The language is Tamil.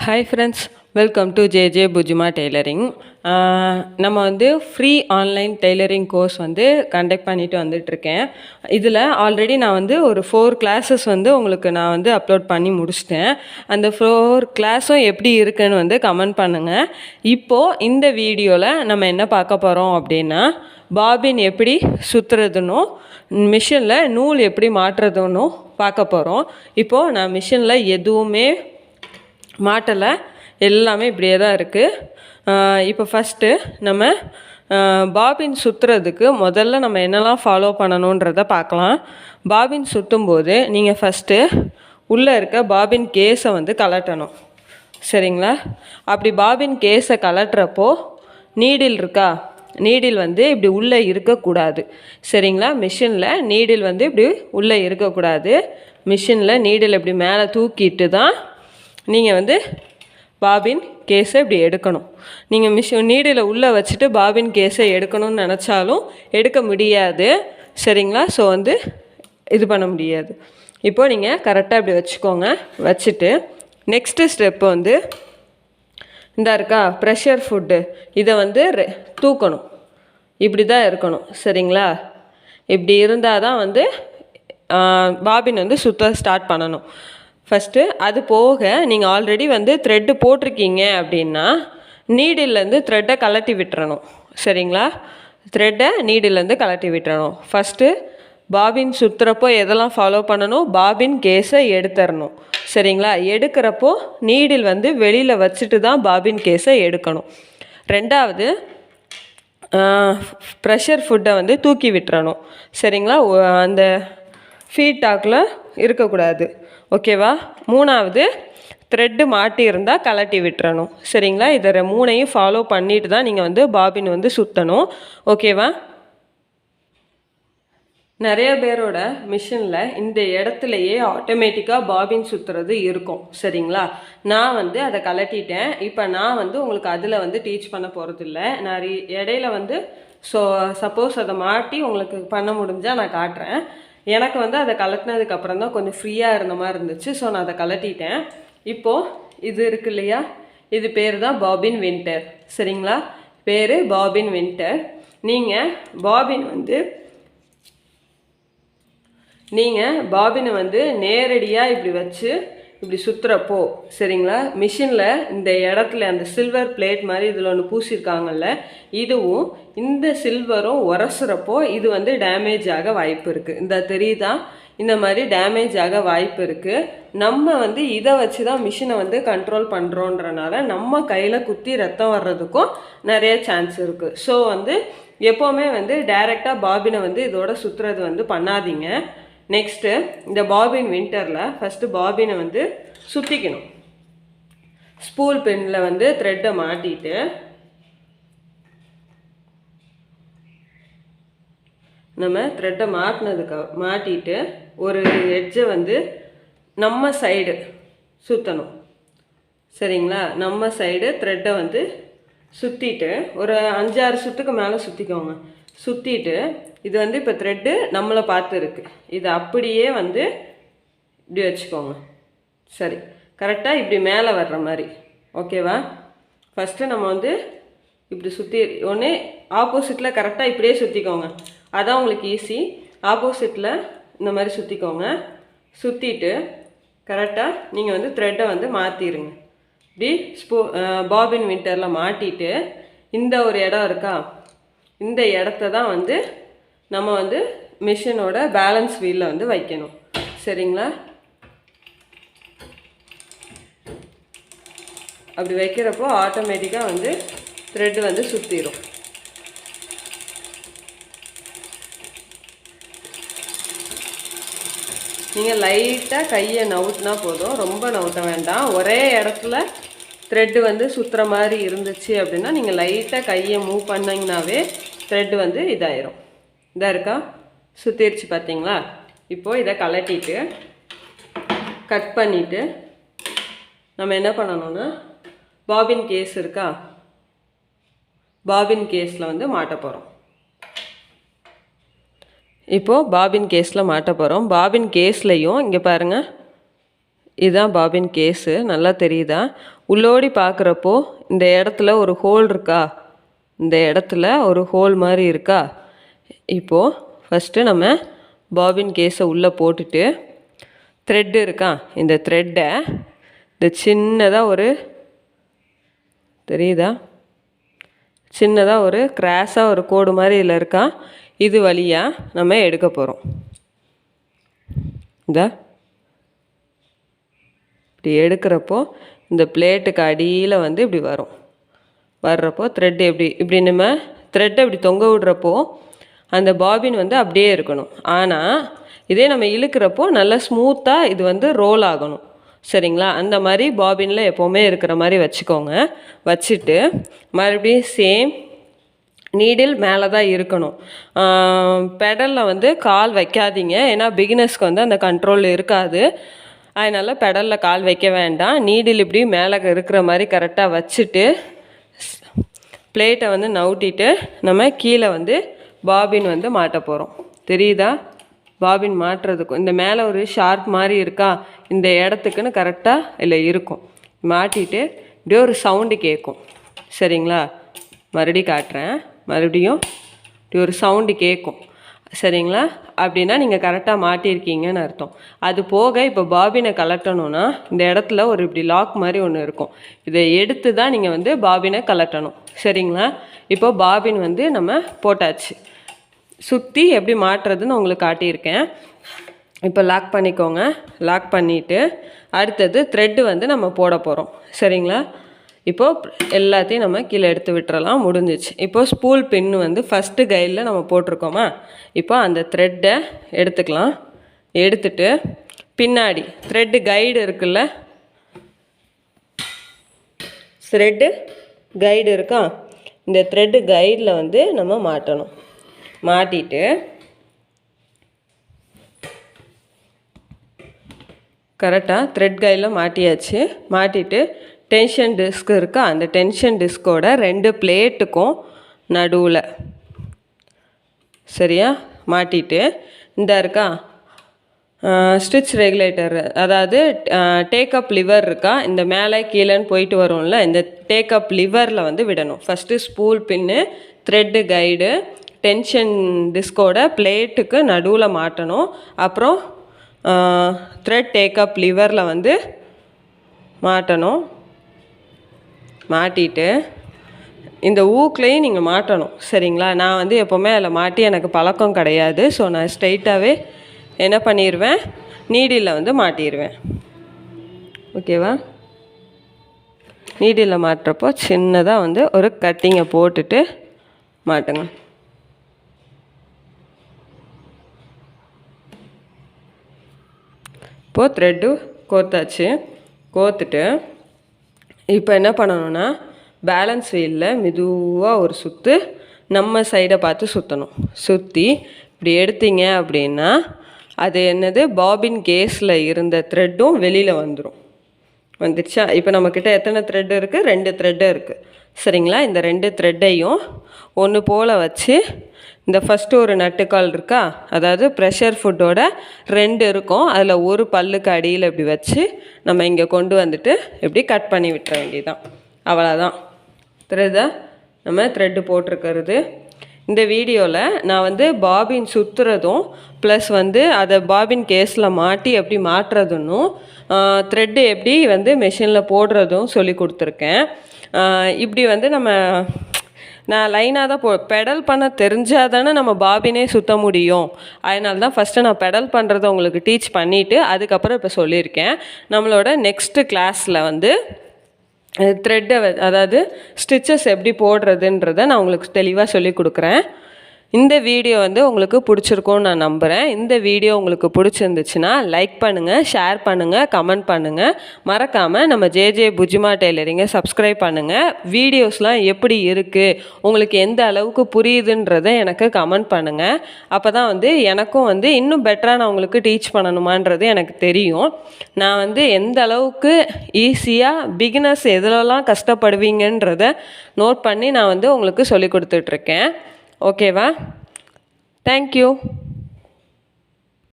Hi friends, welcome to J Pujima tailoring. நம்ம free online tailoring course conduct பண்ணிட்டு வந்துட்டுருக்கேன். இதில் ஆல்ரெடி நான் ஒரு 4 கிளாஸஸ் உங்களுக்கு நான் அப்லோட் பண்ணி முடிச்சிட்டேன். அந்த 4 கிளாஸும் எப்படி இருக்குன்னு கமெண்ட் பண்ணுங்கள். இப்போது இந்த வீடியோவில் நம்ம என்ன பார்க்க போகிறோம் அப்படின்னா, பாபின் எப்படி சுற்றுறதுன்னும் மிஷினில் நூல் எப்படி மாட்டுறதுன்னும் பார்க்க போகிறோம். இப்போது நான் மிஷினில் எதுவுமே மாட்டலை, எல்லாமே இப்படியே தான் இருக்குது. இப்போ ஃபஸ்ட்டு நம்ம பாபின் சுற்றுறதுக்கு முதல்ல நம்ம என்னெல்லாம் ஃபாலோ பண்ணணுன்றதை பார்க்கலாம். பாபின் சுற்றும்போது நீங்கள் ஃபஸ்ட்டு உள்ளே இருக்க பாபின் கேஸை கலட்டணும், சரிங்களா? அப்படி பாபின் கேஸை கலட்டுறப்போ நீடில் இருக்கா, நீடில் இப்படி உள்ளே இருக்கக்கூடாது, சரிங்களா? மிஷினில் நீடில் இப்படி உள்ளே இருக்கக்கூடாது. மிஷினில் நீடில் இப்படி மேலே தூக்கிட்டு தான் நீங்கள் பாபின் கேஸை இப்படி எடுக்கணும். நீங்கள் நீடில் உள்ளே வச்சுட்டு பாபின் கேஸை எடுக்கணும்னு நினச்சாலும் எடுக்க முடியாது, சரிங்களா? ஸோ இது பண்ண முடியாது. இப்போது நீங்கள் கரெக்டாக இப்படி வச்சுக்கோங்க. வச்சுட்டு நெக்ஸ்ட்டு ஸ்டெப்பு இந்த இருக்கா ப்ரெஷர் ஃபுட்டு, இதை தூக்கணும். இப்படி தான் இருக்கணும், சரிங்களா? இப்படி இருந்தால் தான் பாபின் சுத்த ஸ்டார்ட் பண்ணணும் ஃபஸ்ட்டு. அது போக நீங்கள் ஆல்ரெடி த்ரெட்டு போட்டிருக்கீங்க அப்படின்னா நீடிலேருந்து த்ரெட்டை கலட்டி விட்டுறணும், சரிங்களா? த்ரெட்டை நீடிலேருந்து கலட்டி விட்டுறணும். ஃபஸ்ட்டு பாபின் சுற்றுறப்போ எதெல்லாம் ஃபாலோ பண்ணணும், பாபின் கேஸை எடுத்துடணும், சரிங்களா? எடுக்கிறப்போ நீடில் வெளியில் வச்சுட்டு தான் பாபின் கேஸை எடுக்கணும். ரெண்டாவது ப்ரெஷர் ஃபுட்டை தூக்கி விட்டுறணும், சரிங்களா? அந்த ஃபீட்டாக்கில் இருக்கக்கூடாது, ஓகேவா? மூணாவது த்ரெட்டு மாட்டி இருந்தால் கலட்டி விட்டுறணும், சரிங்களா? இதை 3ஐயும் ஃபாலோ பண்ணிட்டு தான் நீங்கள் பாபின் சுற்றணும், ஓகேவா? நிறைய பேரோட மிஷினில் இந்த இடத்துலையே ஆட்டோமேட்டிக்காக பாபின் சுற்றுறது இருக்கும், சரிங்களா? நான் அதை கலட்டிட்டேன். இப்போ நான் உங்களுக்கு அதில் டீச் பண்ண போகிறதில்ல. நான் இடையில சப்போஸ் அதை மாட்டி உங்களுக்கு பண்ண முடிஞ்சால் நான் காட்டுறேன். எனக்கு அதை கலட்டினதுக்கப்புறம் தான் கொஞ்சம் ஃப்ரீயாக இருந்த மாதிரி இருந்துச்சு, ஸோ நான் அதை கலட்டிட்டேன். இப்போது இது இருக்கு இல்லையா, இது பேர் தான் பாபின் வின்டர், சரிங்களா? பேர் பாபின் வின்டர். நீங்கள் பாபினை நேரடியாக இப்படி வச்சு இப்படி சுற்றுறப்போ, சரிங்களா, மிஷினில் இந்த இடத்துல அந்த சில்வர் பிளேட் மாதிரி இதில் ஒன்று பூசியிருக்காங்கல்ல, இதுவும் இந்த சில்வரும் உரசுறப்போ இது டேமேஜ் ஆக வாய்ப்பு இருக்குது. இந்த தெரியுதா, இந்த மாதிரி டேமேஜ் ஆக வாய்ப்பு இருக்குது. நம்ம இதை வச்சு தான் மிஷினை கண்ட்ரோல் பண்ணுறோன்றனால நம்ம கையில் குத்தி ரத்தம் வர்றதுக்கும் நிறைய சான்ஸ் இருக்குது. ஸோ எப்போவுமே டைரெக்டாக பாபினை இதோட சுற்றுறது பண்ணாதீங்க. நெக்ஸ்ட்டு இந்த பாபின் வின்டரில் ஃபஸ்ட்டு பாபினை சுற்றிக்கணும். ஸ்பூல் பெனில் த்ரெட்டை மாட்டிட்டு நம்ம த்ரெட்டை மாட்டிட்டு ஒரு எட்ஜை நம்ம சைடு சுற்றணும், சரிங்களா? நம்ம சைடு த்ரெட்டை சுற்றிட்டு ஒரு 5-6 சுற்றுக்கு மேலே சுற்றிக்கோங்க. சுற்றிட்டு இது இப்போ த்ரெட்டு நம்மளை பார்த்து இருக்குது, இது அப்படியே இப்படி வச்சுக்கோங்க, சரி? கரெக்டாக இப்படி மேலே வர்ற மாதிரி, ஓகேவா? ஃபஸ்ட்டு நம்ம இப்படி சுற்றி ஒன்று ஆப்போசிட்டில் கரெக்டாக இப்படியே சுற்றிக்கோங்க, அதான் உங்களுக்கு ஈஸி. ஆப்போசிட்டில் இந்த மாதிரி சுற்றிக்கோங்க. சுற்றிட்டு கரெக்டாக நீங்கள் த்ரெட்டை மாற்றிடுங்க. இப்படி பாபின் வின்டரில் மாட்டிட்டு இந்த ஒரு இடம் இருக்கா, இந்த இடத்த தான் நம்ம மிஷினோட பேலன்ஸ் வீலில் வைக்கணும், சரிங்களா? அப்படி வைக்கிறப்போ ஆட்டோமேட்டிக்காக த்ரெட்டு சுற்றிடும். நீங்கள் லைட்டாக கையை நவுட்டினா போதும், ரொம்ப நவுட்ட வேண்டாம். ஒரே இடத்துல த்ரெட்டு சுற்றுற மாதிரி இருந்துச்சு அப்படின்னா நீங்கள் லைட்டாக கையை மூவ் பண்ணிங்கனாவே த்ரெட்டு இதாயிரும். இதாக இருக்கா, சுற்றிடுச்சு பார்த்தீங்களா? இப்போது இதை கலட்டிட்டு கட் பண்ணிவிட்டு நம்ம என்ன பண்ணணும்னா பாபின் கேஸ் இருக்கா, பாபின் கேஸில் மாட்ட போகிறோம். இப்போது பாபின் கேஸில் மாட்ட போகிறோம். பாபின் கேஸ்லையும் இங்கே பாருங்கள், இதுதான் பாபின் கேஸு. நல்லா தெரியுதா? உள்ளோடி பார்க்குறப்போ இந்த இடத்துல ஒரு ஹோல் இருக்கா? இந்த இடத்துல ஒரு ஹோல் மாதிரி இருக்கா? இப்போது ஃபஸ்ட்டு நம்ம பாபின் கேஸை உள்ளே போட்டுட்டு த்ரெட்டு இருக்கா? இந்த த்ரெட்டை இந்த சின்னதாக ஒரு தெரியுதா? சின்னதாக ஒரு கிராஸாக ஒரு கோடு மாதிரி இதில் இருக்கா? இது வழியாக நம்ம எடுக்க போகிறோம். இப்படி எடுக்கிறப்போ இந்த பிளேட்டுக்கு அடியில் வந்து இப்படி வரும். வர்றப்போ த்ரெட் இப்படி நம்ம த்ரெட்டை இப்படி தொங்க விடுறப்போ அந்த பாபின் வந்து அப்படியே இருக்கணும். ஆனால் இதே நம்ம இழுக்கிறப்போ நல்லா ஸ்மூத்தாக இது வந்து ரோல் ஆகணும். சரிங்களா? அந்த மாதிரி பாபினில் எப்போவுமே இருக்கிற மாதிரி வச்சுக்கோங்க. வச்சுட்டு மறுபடியும் சேம் நீடில் மேலே தான் இருக்கணும். பெடலில் வந்து கால் வைக்காதீங்க. ஏன்னா பிகினர்ஸ்க்கு வந்து அந்த கண்ட்ரோல் இருக்காது. அதனால் பெடலில் கால் வைக்க வேண்டாம். நீடில் இப்படி மேலே இருக்கிற மாதிரி கரெக்டாக வச்சுட்டு பிளேட்டை வந்து நவுட்டிட்டு நம்ம கீழே வந்து பாபின் வந்து மாட்ட போகிறோம். தெரியுதா? பாபின் மாட்டுறதுக்கும் இந்த மேலே ஒரு ஷார்ப் மாதிரி இருக்கா? இந்த இடத்துக்குன்னு கரெக்டாக இல்லை இருக்கும். மாட்டிட்டு இப்படியே ஒரு சவுண்டு கேட்கும். சரிங்களா? மறுபடியும் காட்டுறேன். மறுபடியும் இப்படி ஒரு சவுண்டு கேட்கும். சரிங்களா? அப்படின்னா நீங்கள் கரெக்டாக மாட்டியிருக்கீங்கன்னு அர்த்தம். அது போக இப்போ பாபினை கலட்டணும்னா இந்த இடத்துல ஒரு இப்படி லாக் மாதிரி ஒன்று இருக்கும். இதை எடுத்து தான் நீங்கள் வந்து பாபினை கலட்டணும். சரிங்களா? இப்போ பாபின் வந்து நம்ம போட்டாச்சு. சுற்றி எப்படி மாட்டுறதுன்னு உங்களுக்கு காட்டியிருக்கேன். இப்போ லாக் பண்ணிக்கோங்க. லாக் பண்ணிவிட்டு அடுத்தது த்ரெட்டு வந்து நம்ம போட போகிறோம். சரிங்களா? இப்போது எல்லாத்தையும் நம்ம கீழே எடுத்து விட்டுறலாம். முடிஞ்சிச்சு. இப்போது ஸ்பூல் பின்னு வந்து ஃபஸ்ட்டு கைடில் நம்ம போட்டிருக்கோமா? இப்போ அந்த த்ரெட்டை எடுத்துக்கலாம். எடுத்துட்டு பின்னாடி த்ரெட்டு கைடு இருக்குல்ல, த்ரெட்டு கைடு இருக்கா? இந்த த்ரெட்டு கைடில் வந்து நம்ம மாட்டணும். மாட்டிட்டு கரெக்டாக த்ரெட் கைடில் மாட்டியாச்சு. மாட்டிட்டு டென்ஷன் டிஸ்க் இருக்கா? அந்த டென்ஷன் டிஸ்கோட 2 பிளேட்டுக்கும் நடுவில் சரியா மாட்டிட்டு இந்த இருக்கா ஸ்டிச் ரெகுலேட்டர், அதாவது டேக்கப் லிவர் இருக்கா? இந்த மேலே கீழேன்னு போயிட்டு வரும்ல, இந்த டேக்கப் லிவரில் வந்து விடணும். ஃபஸ்ட்டு ஸ்பூல் பின்னு, த்ரெட்டு கைடு, டென்ஷன் டிஸ்கோட பிளேட்டுக்கு நடுவில் மாட்டணும். அப்புறம் த்ரெட் டேக்கப் லிவரில் வந்து மாட்டணும். மாட்டிட்டு இந்த ஊக்குலையும் நீங்கள் மாட்டணும். சரிங்களா? நான் வந்து எப்போவுமே அதில் மாட்டி எனக்கு பழக்கம் கிடையாது. ஸோ நான் ஸ்ட்ரைட்டாகவே என்ன பண்ணிடுவேன், நீடில் வந்து மாட்டிடுவேன். ஓகேவா? நீடில் மாட்டுறப்போ சின்னதாக வந்து ஒரு கட்டிங்கை போட்டுட்டு மாட்டுங்க. இப்போது த்ரெட்டு கோர்த்தாச்சு. கோர்த்துட்டு இப்போ என்ன பண்ணணும்னா பேலன்ஸ் வீலில் மெதுவாக ஒரு சுற்று நம்ம சைடை பார்த்து சுற்றணும். சுற்றி இப்படி எடுத்தீங்க அப்படின்னா அது என்னது, பாபின் கேஸில் இருந்த த்ரெட்டும் வெளியில் வந்துடும். வந்துடுச்சா? இப்போ நம்மக்கிட்ட எத்தனை த்ரெட் இருக்குது? 2 த்ரெட்டு இருக்குது. சரிங்களா? இந்த 2 த்ரெட்டையும் ஒன்று போல் வச்சு இந்த ஃபஸ்ட்டு ஒரு நட்டுக்கால் இருக்கா, அதாவது ப்ரெஷர் ஃபுட்டோட 2 இருக்கும். அதில் ஒரு பல்லுக்கு அடியில் இப்படி வச்சு நம்ம இங்கே கொண்டு வந்துட்டு இப்படி கட் பண்ணி விட்டுற வேண்டியதுதான். அவ்வளோதான். தெரியுதா? நம்ம த்ரெட்டு போட்டிருக்கிறது. இந்த வீடியோவில் நான் வந்து பாபின் சுற்றுறதும் ப்ளஸ் வந்து அதை பாபின் கேஸில் மாட்டி எப்படி மாட்டுறதுன்னும் த்ரெட்டு எப்படி வந்து மெஷினில் போடுறதும் சொல்லி கொடுத்துருக்கேன். இப்படி வந்து நான் லைனாக தான் பெடல் பண்ண தெரிஞ்சால் தானே நம்ம பாபினே சுற்ற முடியும். அதனால தான் ஃபஸ்ட்டு நான் பெடல் பண்ணுறதை உங்களுக்கு டீச் பண்ணிவிட்டு அதுக்கப்புறம் இப்போ சொல்லியிருக்கேன். நம்மளோட நெக்ஸ்ட்டு கிளாஸில் வந்து த்ரெட்டை அதாவது ஸ்டிச்சஸ் எப்படி போடுறதுன்றதை நான் உங்களுக்கு தெளிவாக சொல்லி கொடுக்குறேன். இந்த வீடியோ வந்து உங்களுக்கு பிடிச்சிருக்கும்னு நான் நம்புகிறேன். இந்த வீடியோ உங்களுக்கு பிடிச்சிருந்துச்சுன்னா லைக் பண்ணுங்கள், ஷேர் பண்ணுங்கள், கமெண்ட் பண்ணுங்கள். மறக்காமல் நம்ம ஜேஜே புஜிமா டெய்லரிங்கை சப்ஸ்கிரைப் பண்ணுங்கள். வீடியோஸ்லாம் எப்படி இருக்குது, உங்களுக்கு எந்த அளவுக்கு புரியுதுன்றதை எனக்கு கமெண்ட் பண்ணுங்கள். அப்போ தான் வந்து எனக்கும் வந்து இன்னும் பெட்டராக நான் உங்களுக்கு டீச் பண்ணணுமான்றது எனக்கு தெரியும். நான் வந்து எந்த அளவுக்கு ஈஸியாக பிகினர்ஸ் எதுலலாம் கஷ்டப்படுவீங்கன்றதை நோட் பண்ணி நான் வந்து உங்களுக்கு சொல்லி கொடுத்துட்ருக்கேன். ஓகேவா? தேங்க்யூ.